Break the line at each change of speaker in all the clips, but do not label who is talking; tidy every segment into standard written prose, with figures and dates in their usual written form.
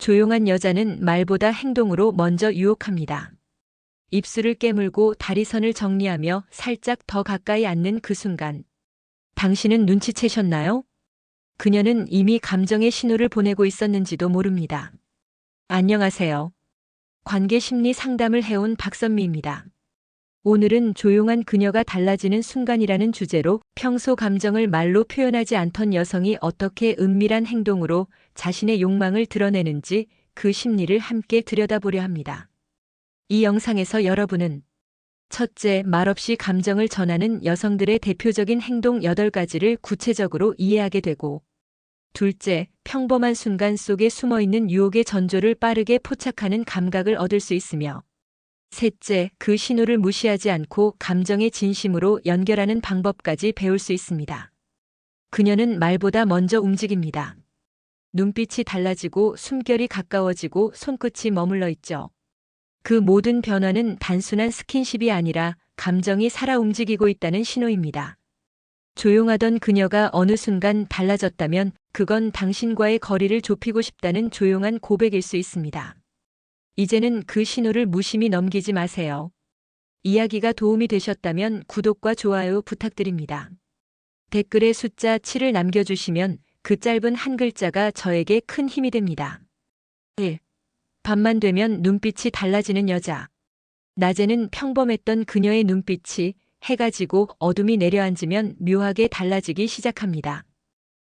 조용한 여자는 말보다 행동으로 먼저 유혹합니다. 입술을 깨물고 다리선을 정리하며 살짝 더 가까이 앉는 그 순간. 당신은 눈치채셨나요? 그녀는 이미 감정의 신호를 보내고 있었는지도 모릅니다. 안녕하세요. 관계 심리 상담을 해온 박선미입니다. 오늘은 조용한 그녀가 달라지는 순간이라는 주제로 평소 감정을 말로 표현하지 않던 여성이 어떻게 은밀한 행동으로 자신의 욕망을 드러내는지 그 심리를 함께 들여다보려 합니다. 이 영상에서 여러분은 첫째, 말없이 감정을 전하는 여성들의 대표적인 행동 8가지를 구체적으로 이해하게 되고, 둘째, 평범한 순간 속에 숨어있는 유혹의 전조를 빠르게 포착하는 감각을 얻을 수 있으며, 셋째, 그 신호를 무시하지 않고 감정의 진심으로 연결하는 방법까지 배울 수 있습니다. 그녀는 말보다 먼저 움직입니다. 눈빛이 달라지고 숨결이 가까워지고 손끝이 머물러 있죠. 그 모든 변화는 단순한 스킨십이 아니라 감정이 살아 움직이고 있다는 신호입니다. 조용하던 그녀가 어느 순간 달라졌다면 그건 당신과의 거리를 좁히고 싶다는 조용한 고백일 수 있습니다. 이제는 그 신호를 무심히 넘기지 마세요. 이야기가 도움이 되셨다면 구독과 좋아요 부탁드립니다. 댓글에 숫자 7을 남겨주시면 그 짧은 한 글자가 저에게 큰 힘이 됩니다. 1. 밤만 되면 눈빛이 달라지는 여자. 낮에는 평범했던 그녀의 눈빛이 해가 지고 어둠이 내려앉으면 묘하게 달라지기 시작합니다.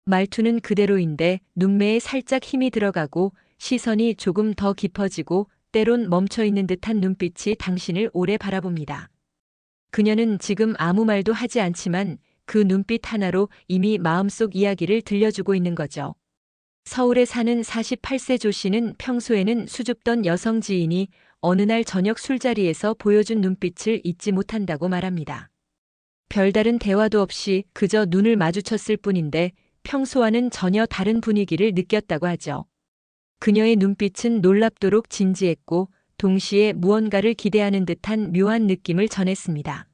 말투는 그대로인데 눈매에 살짝 힘이 들어가고 시선이 조금 더 깊어지고 때론 멈춰있는 듯한 눈빛이 당신을 오래 바라봅니다. 그녀는 지금 아무 말도 하지 않지만 그 눈빛 하나로 이미 마음속 이야기를 들려주고 있는 거죠. 서울에 사는 48세 조 씨는 평소에는 수줍던 여성 지인이 어느 날 저녁 술자리에서 보여준 눈빛을 잊지 못한다고 말합니다. 별다른 대화도 없이 그저 눈을 마주쳤을 뿐인데 평소와는 전혀 다른 분위기를 느꼈다고 하죠. 그녀의 눈빛은 놀랍도록 진지했고 동시에 무언가를 기대하는 듯한 묘한 느낌을 전했습니다.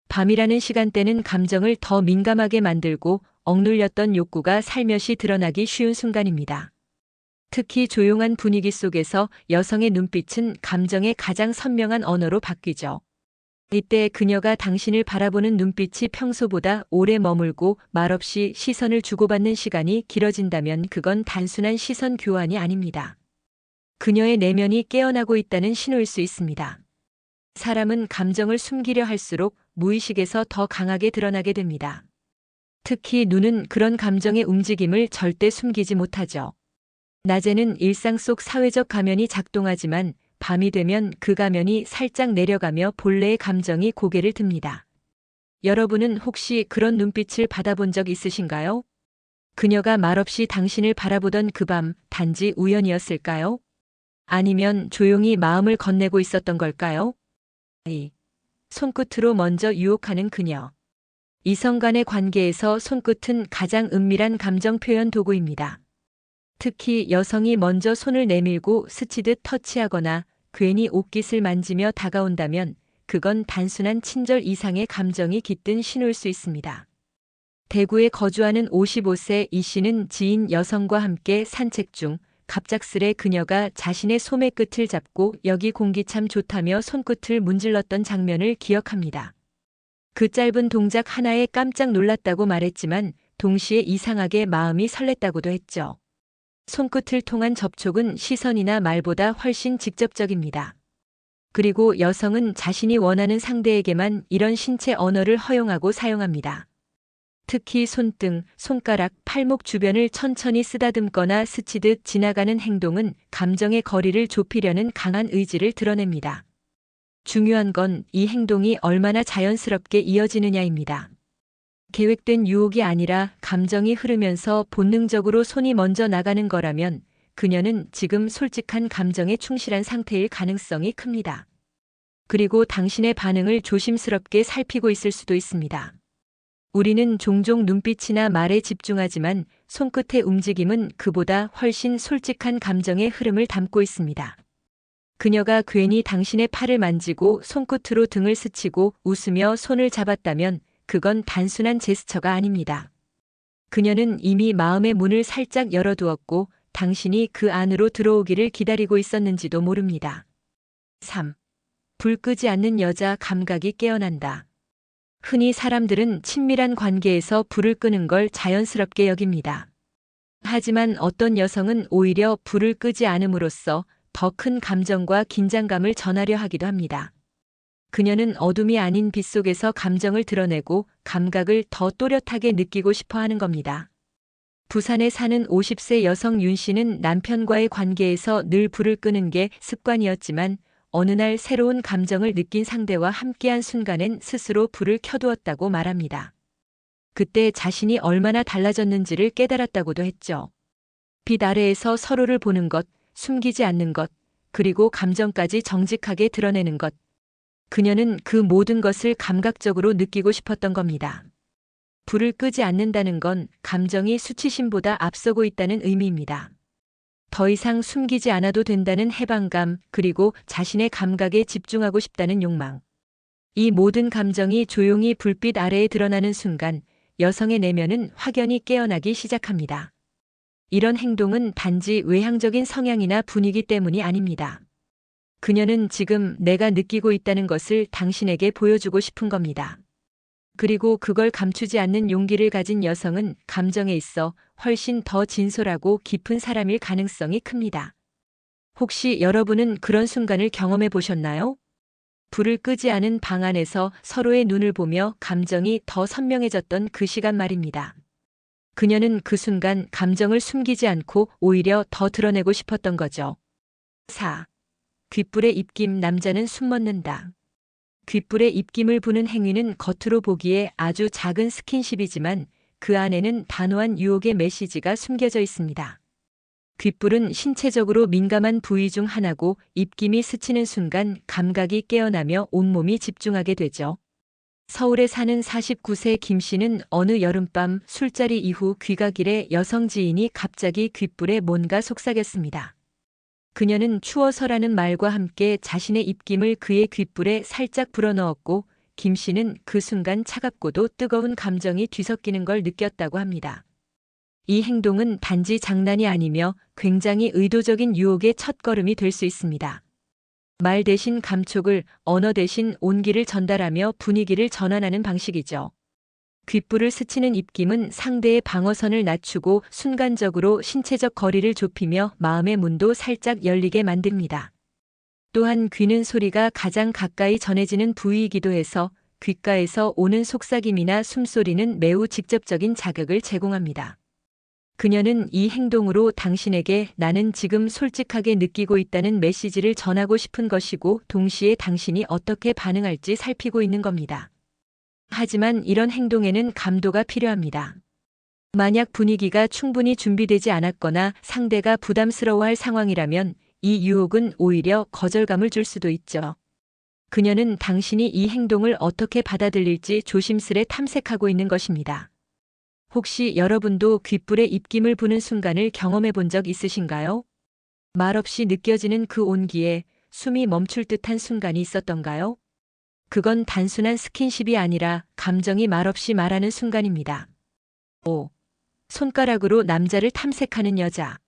밤이라는 시간대는 감정을 더 민감하게 만들고 억눌렸던 욕구가 살며시 드러나기 쉬운 순간입니다. 특히 조용한 분위기 속에서 여성의 눈빛은 감정의 가장 선명한 언어로 바뀌죠. 이때 그녀가 당신을 바라보는 눈빛이 평소보다 오래 머물고 말없이 시선을 주고받는 시간이 길어진다면 그건 단순한 시선 교환이 아닙니다. 그녀의 내면이 깨어나고 있다는 신호일 수 있습니다. 사람은 감정을 숨기려 할수록 무의식에서 더 강하게 드러나게 됩니다. 특히 눈은 그런 감정의 움직임을 절대 숨기지 못하죠. 낮에는 일상 속 사회적 가면이 작동하지만 밤이 되면 그 가면이 살짝 내려가며 본래의 감정이 고개를 듭니다. 여러분은 혹시 그런 눈빛을 받아본 적 있으신가요? 그녀가 말없이 당신을 바라보던 그 밤 단지 우연이었을까요? 아니면 조용히 마음을 건네고 있었던 걸까요? 2. 손끝으로 먼저 유혹하는 그녀. 이성 간의 관계에서 손끝은 가장 은밀한 감정 표현 도구입니다. 특히 여성이 먼저 손을 내밀고 스치듯 터치하거나 괜히 옷깃을 만지며 다가온다면 그건 단순한 친절 이상의 감정이 깃든 신호일 수 있습니다. 대구에 거주하는 55세 이 씨는 지인 여성과 함께 산책 중 갑작스레 그녀가 자신의 소매 끝을 잡고 여기 공기 참 좋다며 손끝을 문질렀던 장면을 기억합니다. 그 짧은 동작 하나에 깜짝 놀랐다고 말했지만 동시에 이상하게 마음이 설렜다고도 했죠. 손끝을 통한 접촉은 시선이나 말보다 훨씬 직접적입니다. 그리고 여성은 자신이 원하는 상대에게만 이런 신체 언어를 허용하고 사용합니다. 특히 손등, 손가락, 팔목 주변을 천천히 쓰다듬거나 스치듯 지나가는 행동은 감정의 거리를 좁히려는 강한 의지를 드러냅니다. 중요한 건 이 행동이 얼마나 자연스럽게 이어지느냐입니다. 계획된 유혹이 아니라 감정이 흐르면서 본능적으로 손이 먼저 나가는 거라면 그녀는 지금 솔직한 감정에 충실한 상태일 가능성이 큽니다. 그리고 당신의 반응을 조심스럽게 살피고 있을 수도 있습니다. 우리는 종종 눈빛이나 말에 집중하지만 손끝의 움직임은 그보다 훨씬 솔직한 감정의 흐름을 담고 있습니다. 그녀가 괜히 당신의 팔을 만지고 손끝으로 등을 스치고 웃으며 손을 잡았다면 그건 단순한 제스처가 아닙니다. 그녀는 이미 마음의 문을 살짝 열어두었고 당신이 그 안으로 들어오기를 기다리고 있었는지도 모릅니다. 3. 불 끄지 않는 여자 감각이 깨어난다. 흔히 사람들은 친밀한 관계에서 불을 끄는 걸 자연스럽게 여깁니다. 하지만 어떤 여성은 오히려 불을 끄지 않음으로써 더 큰 감정과 긴장감을 전하려 하기도 합니다. 그녀는 어둠이 아닌 빛 속에서 감정을 드러내고 감각을 더 또렷하게 느끼고 싶어 하는 겁니다. 부산에 사는 50세 여성 윤 씨는 남편과의 관계에서 늘 불을 끄는 게 습관이었지만 어느 날 새로운 감정을 느낀 상대와 함께한 순간엔 스스로 불을 켜두었다고 말합니다. 그때 자신이 얼마나 달라졌는지를 깨달았다고도 했죠. 빛 아래에서 서로를 보는 것, 숨기지 않는 것, 그리고 감정까지 정직하게 드러내는 것. 그녀는 그 모든 것을 감각적으로 느끼고 싶었던 겁니다. 불을 끄지 않는다는 건 감정이 수치심보다 앞서고 있다는 의미입니다. 더 이상 숨기지 않아도 된다는 해방감, 그리고 자신의 감각에 집중하고 싶다는 욕망. 이 모든 감정이 조용히 불빛 아래에 드러나는 순간 여성의 내면은 확연히 깨어나기 시작합니다. 이런 행동은 단지 외향적인 성향이나 분위기 때문이 아닙니다. 그녀는 지금 내가 느끼고 있다는 것을 당신에게 보여주고 싶은 겁니다. 그리고 그걸 감추지 않는 용기를 가진 여성은 감정에 있어 훨씬 더 진솔하고 깊은 사람일 가능성이 큽니다. 혹시 여러분은 그런 순간을 경험해 보셨나요? 불을 끄지 않은 방 안에서 서로의 눈을 보며 감정이 더 선명해졌던 그 시간 말입니다. 그녀는 그 순간 감정을 숨기지 않고 오히려 더 드러내고 싶었던 거죠. 4. 귓불에 입김 남자는 숨먹는다. 귓불에 입김을 부는 행위는 겉으로 보기에 아주 작은 스킨십이지만 그 안에는 단호한 유혹의 메시지가 숨겨져 있습니다. 귓불은 신체적으로 민감한 부위 중 하나고 입김이 스치는 순간 감각이 깨어나며 온몸이 집중하게 되죠. 서울에 사는 49세 김 씨는 어느 여름밤 술자리 이후 귀가길에 여성 지인이 갑자기 귓불에 뭔가 속삭였습니다. 그녀는 추워서라는 말과 함께 자신의 입김을 그의 귓불에 살짝 불어넣었고 김 씨는 그 순간 차갑고도 뜨거운 감정이 뒤섞이는 걸 느꼈다고 합니다. 이 행동은 단지 장난이 아니며 굉장히 의도적인 유혹의 첫걸음이 될 수 있습니다. 말 대신 감촉을, 언어 대신 온기를 전달하며 분위기를 전환하는 방식이죠. 귓불을 스치는 입김은 상대의 방어선을 낮추고 순간적으로 신체적 거리를 좁히며 마음의 문도 살짝 열리게 만듭니다. 또한 귀는 소리가 가장 가까이 전해지는 부위이기도 해서 귓가에서 오는 속삭임이나 숨소리는 매우 직접적인 자극을 제공합니다. 그녀는 이 행동으로 당신에게 나는 지금 솔직하게 느끼고 있다는 메시지를 전하고 싶은 것이고 동시에 당신이 어떻게 반응할지 살피고 있는 겁니다. 하지만 이런 행동에는 감도가 필요합니다. 만약 분위기가 충분히 준비되지 않았거나 상대가 부담스러워할 상황이라면 이 유혹은 오히려 거절감을 줄 수도 있죠. 그녀는 당신이 이 행동을 어떻게 받아들일지 조심스레 탐색하고 있는 것입니다. 혹시 여러분도 귓불에 입김을 부는 순간을 경험해 본 적 있으신가요? 말없이 느껴지는 그 온기에 숨이 멈출 듯한 순간이 있었던가요? 그건 단순한 스킨십이 아니라 감정이 말없이 말하는 순간입니다. 5. 손가락으로 남자를 탐색하는 여자.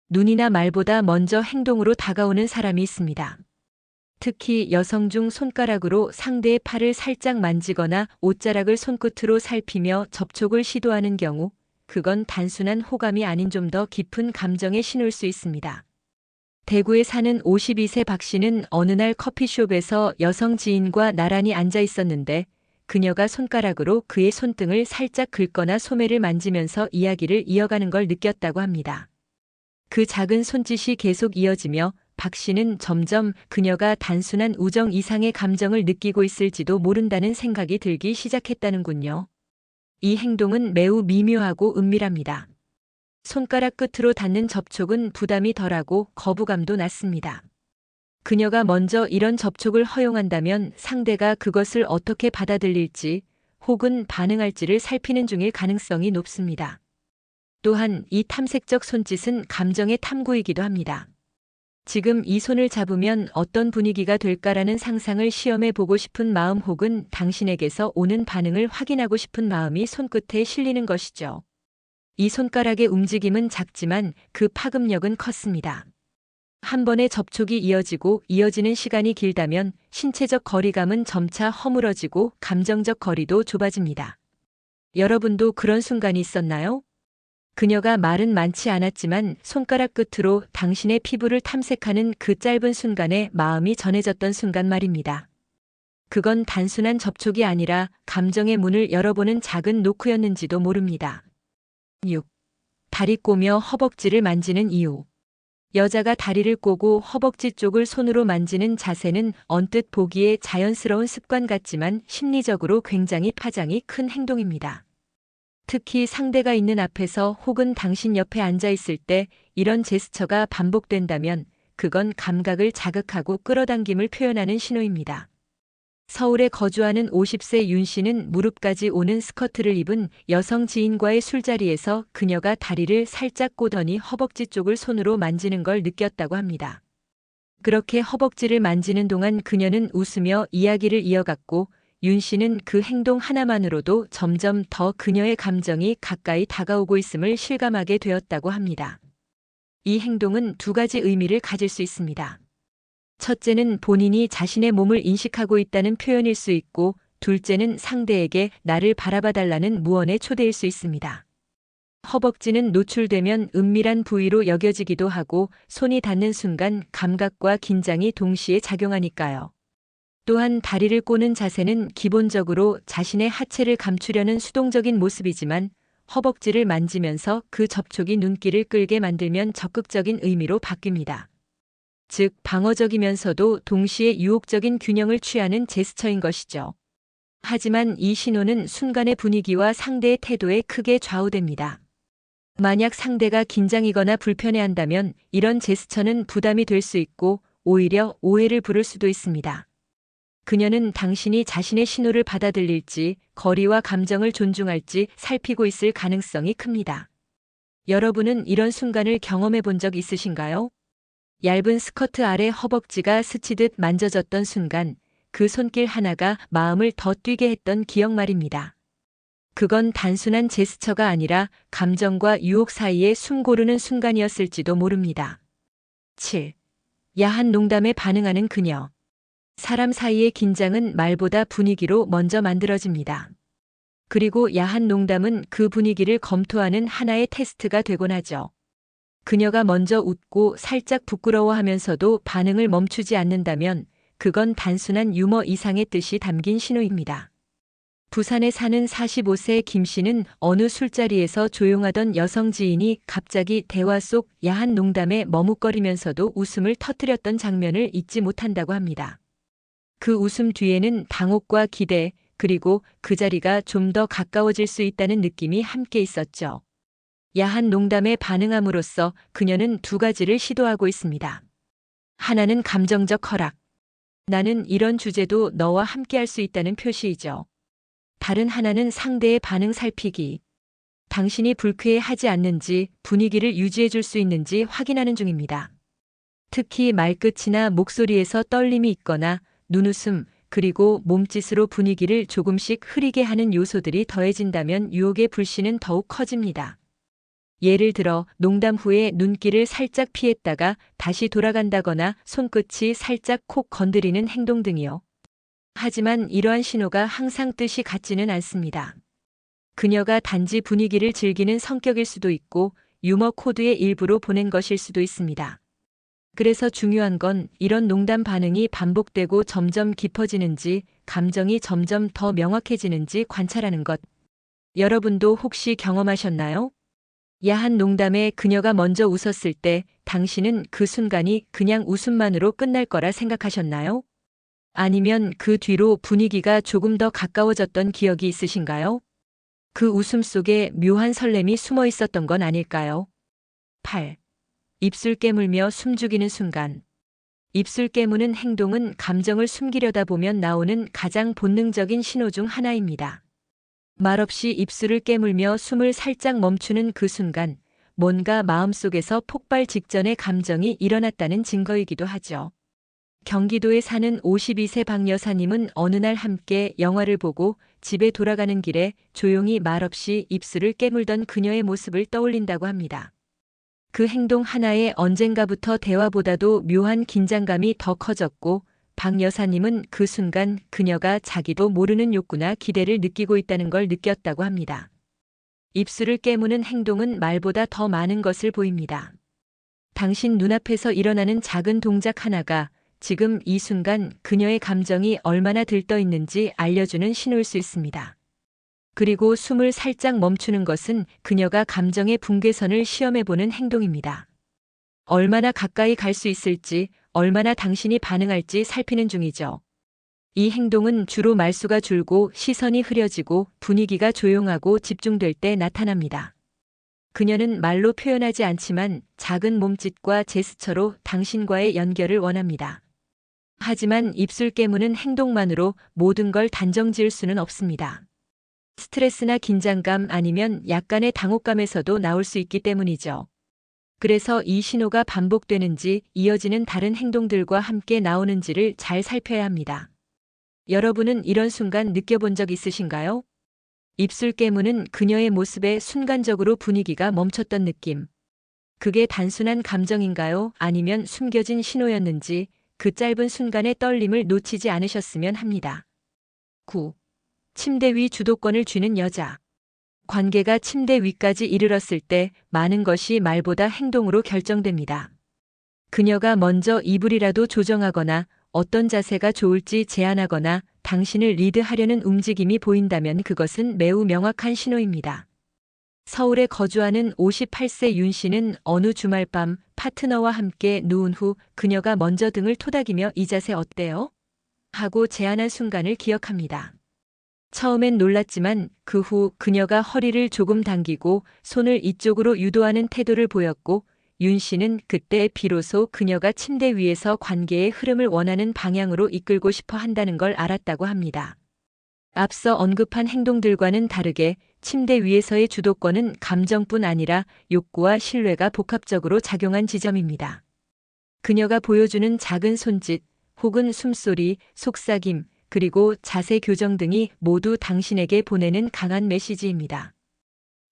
눈이나 말보다 먼저 행동으로 다가오는 사람이 있습니다. 특히 여성 중 손가락으로 상대의 팔을 살짝 만지거나 옷자락을 손끝으로 살피며 접촉을 시도하는 경우, 그건 단순한 호감이 아닌 좀 더 깊은 감정의 신호일 수 있습니다. 대구에 사는 52세 박 씨는 어느 날 커피숍에서 여성 지인과 나란히 앉아 있었는데 그녀가 손가락으로 그의 손등을 살짝 긁거나 소매를 만지면서 이야기를 이어가는 걸 느꼈다고 합니다. 그 작은 손짓이 계속 이어지며 박 씨는 점점 그녀가 단순한 우정 이상의 감정을 느끼고 있을지도 모른다는 생각이 들기 시작했다는군요. 이 행동은 매우 미묘하고 은밀합니다. 손가락 끝으로 닿는 접촉은 부담이 덜하고 거부감도 낮습니다. 그녀가 먼저 이런 접촉을 허용한다면 상대가 그것을 어떻게 받아들일지 혹은 반응할지를 살피는 중일 가능성이 높습니다. 또한 이 탐색적 손짓은 감정의 탐구이기도 합니다. 지금 이 손을 잡으면 어떤 분위기가 될까라는 상상을 시험해 보고 싶은 마음 혹은 당신에게서 오는 반응을 확인하고 싶은 마음이 손끝에 실리는 것이죠. 이 손가락의 움직임은 작지만 그 파급력은 컸습니다. 한 번의 접촉이 이어지는 시간이 길다면 신체적 거리감은 점차 허물어지고 감정적 거리도 좁아집니다. 여러분도 그런 순간이 있었나요? 그녀가 말은 많지 않았지만 손가락 끝으로 당신의 피부를 탐색하는 그 짧은 순간에 마음이 전해졌던 순간 말입니다. 그건 단순한 접촉이 아니라 감정의 문을 열어보는 작은 노크였는지도 모릅니다. 6. 다리 꼬며 허벅지를 만지는 이유. 여자가 다리를 꼬고 허벅지 쪽을 손으로 만지는 자세는 언뜻 보기에 자연스러운 습관 같지만 심리적으로 굉장히 파장이 큰 행동입니다. 특히 상대가 있는 앞에서 혹은 당신 옆에 앉아 있을 때 이런 제스처가 반복된다면 그건 감각을 자극하고 끌어당김을 표현하는 신호입니다. 서울에 거주하는 50세 윤 씨는 무릎까지 오는 스커트를 입은 여성 지인과의 술자리에서 그녀가 다리를 살짝 꼬더니 허벅지 쪽을 손으로 만지는 걸 느꼈다고 합니다. 그렇게 허벅지를 만지는 동안 그녀는 웃으며 이야기를 이어갔고 윤 씨는 그 행동 하나만으로도 점점 더 그녀의 감정이 가까이 다가오고 있음을 실감하게 되었다고 합니다. 이 행동은 두 가지 의미를 가질 수 있습니다. 첫째는 본인이 자신의 몸을 인식하고 있다는 표현일 수 있고, 둘째는 상대에게 나를 바라봐달라는 무언의 초대일 수 있습니다. 허벅지는 노출되면 은밀한 부위로 여겨지기도 하고 손이 닿는 순간 감각과 긴장이 동시에 작용하니까요. 또한 다리를 꼬는 자세는 기본적으로 자신의 하체를 감추려는 수동적인 모습이지만 허벅지를 만지면서 그 접촉이 눈길을 끌게 만들면 적극적인 의미로 바뀝니다. 즉, 방어적이면서도 동시에 유혹적인 균형을 취하는 제스처인 것이죠. 하지만 이 신호는 순간의 분위기와 상대의 태도에 크게 좌우됩니다. 만약 상대가 긴장이거나 불편해한다면 이런 제스처는 부담이 될 수 있고 오히려 오해를 부를 수도 있습니다. 그녀는 당신이 자신의 신호를 받아들일지 거리와 감정을 존중할지 살피고 있을 가능성이 큽니다. 여러분은 이런 순간을 경험해 본 적 있으신가요? 얇은 스커트 아래 허벅지가 스치듯 만져졌던 순간, 그 손길 하나가 마음을 더 뛰게 했던 기억 말입니다. 그건 단순한 제스처가 아니라 감정과 유혹 사이에 숨 고르는 순간이었을지도 모릅니다. 7. 야한 농담에 반응하는 그녀. 사람 사이의 긴장은 말보다 분위기로 먼저 만들어집니다. 그리고 야한 농담은 그 분위기를 검토하는 하나의 테스트가 되곤 하죠. 그녀가 먼저 웃고 살짝 부끄러워하면서도 반응을 멈추지 않는다면 그건 단순한 유머 이상의 뜻이 담긴 신호입니다. 부산에 사는 45세 김 씨는 어느 술자리에서 조용하던 여성 지인이 갑자기 대화 속 야한 농담에 머뭇거리면서도 웃음을 터뜨렸던 장면을 잊지 못한다고 합니다. 그 웃음 뒤에는 당혹과 기대, 그리고 그 자리가 좀 더 가까워질 수 있다는 느낌이 함께 있었죠. 야한 농담에 반응함으로써 그녀는 두 가지를 시도하고 있습니다. 하나는 감정적 허락. 나는 이런 주제도 너와 함께할 수 있다는 표시이죠. 다른 하나는 상대의 반응 살피기. 당신이 불쾌해하지 않는지, 분위기를 유지해 줄 수 있는지 확인하는 중입니다. 특히 말끝이나 목소리에서 떨림이 있거나 눈웃음, 그리고 몸짓으로 분위기를 조금씩 흐리게 하는 요소들이 더해진다면 유혹의 불씨는 더욱 커집니다. 예를 들어 농담 후에 눈길을 살짝 피했다가 다시 돌아간다거나 손끝이 살짝 콕 건드리는 행동 등이요. 하지만 이러한 신호가 항상 뜻이 같지는 않습니다. 그녀가 단지 분위기를 즐기는 성격일 수도 있고 유머 코드의 일부로 보낸 것일 수도 있습니다. 그래서 중요한 건 이런 농담 반응이 반복되고 점점 깊어지는지, 감정이 점점 더 명확해지는지 관찰하는 것. 여러분도 혹시 경험하셨나요? 야한 농담에 그녀가 먼저 웃었을 때 당신은 그 순간이 그냥 웃음만으로 끝날 거라 생각하셨나요? 아니면 그 뒤로 분위기가 조금 더 가까워졌던 기억이 있으신가요? 그 웃음 속에 묘한 설렘이 숨어 있었던 건 아닐까요? 8. 입술 깨물며 숨죽이는 순간. 입술 깨무는 행동은 감정을 숨기려다 보면 나오는 가장 본능적인 신호 중 하나입니다. 말없이 입술을 깨물며 숨을 살짝 멈추는 그 순간, 뭔가 마음속에서 폭발 직전의 감정이 일어났다는 증거이기도 하죠. 경기도에 사는 52세 박 여사님은 어느 날 함께 영화를 보고 집에 돌아가는 길에 조용히 말없이 입술을 깨물던 그녀의 모습을 떠올린다고 합니다. 그 행동 하나에 언젠가부터 대화보다도 묘한 긴장감이 더 커졌고 박 여사님은 그 순간 그녀가 자기도 모르는 욕구나 기대를 느끼고 있다는 걸 느꼈다고 합니다. 입술을 깨무는 행동은 말보다 더 많은 것을 보입니다. 당신 눈앞에서 일어나는 작은 동작 하나가 지금 이 순간 그녀의 감정이 얼마나 들떠 있는지 알려주는 신호일 수 있습니다. 그리고 숨을 살짝 멈추는 것은 그녀가 감정의 붕괴선을 시험해보는 행동입니다. 얼마나 가까이 갈 수 있을지, 얼마나 당신이 반응할지 살피는 중이죠. 이 행동은 주로 말수가 줄고 시선이 흐려지고 분위기가 조용하고 집중될 때 나타납니다. 그녀는 말로 표현하지 않지만 작은 몸짓과 제스처로 당신과의 연결을 원합니다. 하지만 입술 깨무는 행동만으로 모든 걸 단정지을 수는 없습니다. 스트레스나 긴장감 아니면 약간의 당혹감에서도 나올 수 있기 때문이죠. 그래서 이 신호가 반복되는지 이어지는 다른 행동들과 함께 나오는지를 잘 살펴야 합니다. 여러분은 이런 순간 느껴본 적 있으신가요? 입술 깨무는 그녀의 모습에 순간적으로 분위기가 멈췄던 느낌. 그게 단순한 감정인가요? 아니면 숨겨진 신호였는지 그 짧은 순간의 떨림을 놓치지 않으셨으면 합니다. 9. 침대 위 주도권을 쥐는 여자. 관계가 침대 위까지 이르렀을 때 많은 것이 말보다 행동으로 결정됩니다. 그녀가 먼저 이불이라도 조정하거나 어떤 자세가 좋을지 제안하거나 당신을 리드하려는 움직임이 보인다면 그것은 매우 명확한 신호입니다. 서울에 거주하는 58세 윤 씨는 어느 주말 밤 파트너와 함께 누운 후 그녀가 먼저 등을 토닥이며 이 자세 어때요? 하고 제안한 순간을 기억합니다. 처음엔 놀랐지만 그 후 그녀가 허리를 조금 당기고 손을 이쪽으로 유도하는 태도를 보였고 윤 씨는 그때 비로소 그녀가 침대 위에서 관계의 흐름을 원하는 방향으로 이끌고 싶어 한다는 걸 알았다고 합니다. 앞서 언급한 행동들과는 다르게 침대 위에서의 주도권은 감정뿐 아니라 욕구와 신뢰가 복합적으로 작용한 지점입니다. 그녀가 보여주는 작은 손짓, 혹은 숨소리, 속삭임, 그리고 자세 교정 등이 모두 당신에게 보내는 강한 메시지입니다.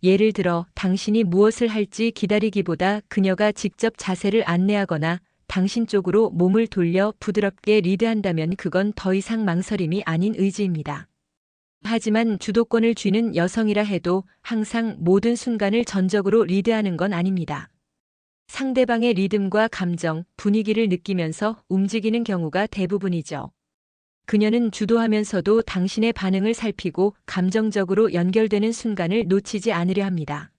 예를 들어 당신이 무엇을 할지 기다리기보다 그녀가 직접 자세를 안내하거나 당신 쪽으로 몸을 돌려 부드럽게 리드한다면 그건 더 이상 망설임이 아닌 의지입니다. 하지만 주도권을 쥐는 여성이라 해도 항상 모든 순간을 전적으로 리드하는 건 아닙니다. 상대방의 리듬과 감정, 분위기를 느끼면서 움직이는 경우가 대부분이죠. 그녀는 주도하면서도 당신의 반응을 살피고 감정적으로 연결되는 순간을 놓치지 않으려 합니다.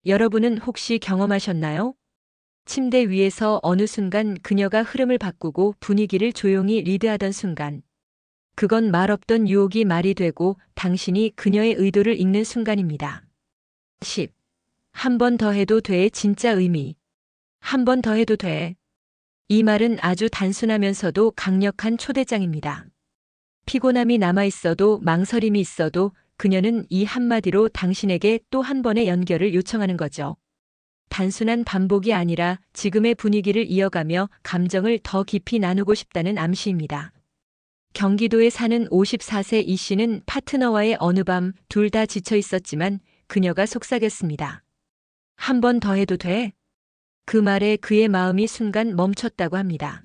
여러분은 혹시 경험하셨나요? 침대 위에서 어느 순간 그녀가 흐름을 바꾸고 분위기를 조용히 리드하던 순간. 그건 말없던 유혹이 말이 되고 당신이 그녀의 의도를 읽는 순간입니다. 10. 한 번 더 해도 돼의 진짜 의미. 한 번 더 해도 돼. 이 말은 아주 단순하면서도 강력한 초대장입니다. 피곤함이 남아있어도 망설임이 있어도 그녀는 이 한마디로 당신에게 또 한 번의 연결을 요청하는 거죠. 단순한 반복이 아니라 지금의 분위기를 이어가며 감정을 더 깊이 나누고 싶다는 암시입니다. 경기도에 사는 54세 이 씨는 파트너와의 어느 밤 둘 다 지쳐 있었지만 그녀가 속삭였습니다. 한 번 더 해도 돼? 그 말에 그의 마음이 순간 멈췄다고 합니다.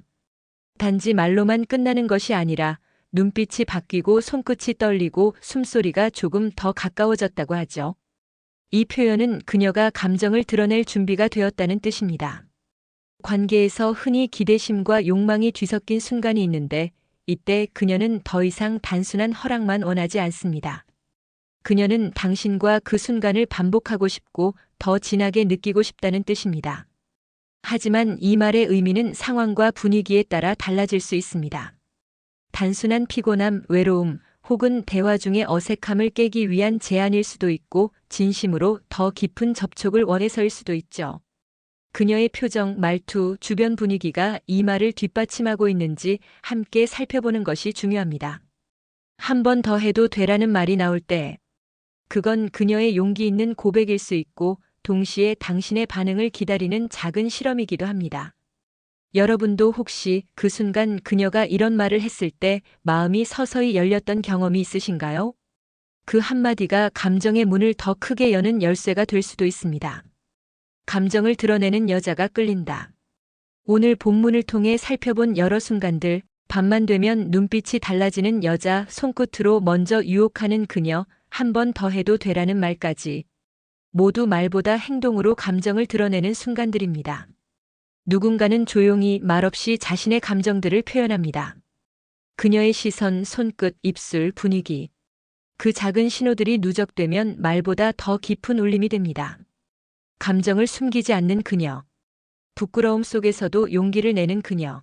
단지 말로만 끝나는 것이 아니라 눈빛이 바뀌고 손끝이 떨리고 숨소리가 조금 더 가까워졌다고 하죠. 이 표현은 그녀가 감정을 드러낼 준비가 되었다는 뜻입니다. 관계에서 흔히 기대심과 욕망이 뒤섞인 순간이 있는데 이때 그녀는 더 이상 단순한 허락만 원하지 않습니다. 그녀는 당신과 그 순간을 반복하고 싶고 더 진하게 느끼고 싶다는 뜻입니다. 하지만 이 말의 의미는 상황과 분위기에 따라 달라질 수 있습니다. 단순한 피곤함, 외로움, 혹은 대화 중의 어색함을 깨기 위한 제안일 수도 있고 진심으로 더 깊은 접촉을 원해서일 수도 있죠. 그녀의 표정, 말투, 주변 분위기가 이 말을 뒷받침하고 있는지 함께 살펴보는 것이 중요합니다. 한 번 더 해도 되라는 말이 나올 때 그건 그녀의 용기 있는 고백일 수 있고 동시에 당신의 반응을 기다리는 작은 실험이기도 합니다. 여러분도 혹시 그 순간 그녀가 이런 말을 했을 때 마음이 서서히 열렸던 경험이 있으신가요? 그 한마디가 감정의 문을 더 크게 여는 열쇠가 될 수도 있습니다. 감정을 드러내는 여자가 끌린다. 오늘 본문을 통해 살펴본 여러 순간들, 밤만 되면 눈빛이 달라지는 여자, 손끝으로 먼저 유혹하는 그녀, 한 번 더 해도 되라는 말까지. 모두 말보다 행동으로 감정을 드러내는 순간들입니다. 누군가는 조용히 말없이 자신의 감정들을 표현합니다. 그녀의 시선, 손끝, 입술, 분위기. 그 작은 신호들이 누적되면 말보다 더 깊은 울림이 됩니다. 감정을 숨기지 않는 그녀. 부끄러움 속에서도 용기를 내는 그녀.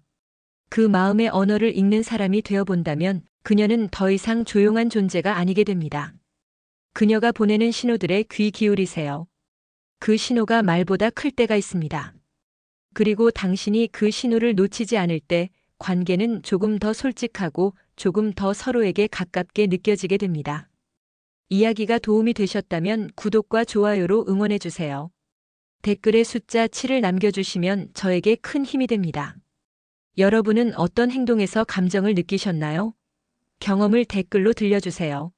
그 마음의 언어를 읽는 사람이 되어본다면 그녀는 더 이상 조용한 존재가 아니게 됩니다. 그녀가 보내는 신호들에 귀 기울이세요. 그 신호가 말보다 클 때가 있습니다. 그리고 당신이 그 신호를 놓치지 않을 때 관계는 조금 더 솔직하고 조금 더 서로에게 가깝게 느껴지게 됩니다. 이야기가 도움이 되셨다면 구독과 좋아요로 응원해 주세요. 댓글에 숫자 7을 남겨주시면 저에게 큰 힘이 됩니다. 여러분은 어떤 행동에서 감정을 느끼셨나요? 경험을 댓글로 들려주세요.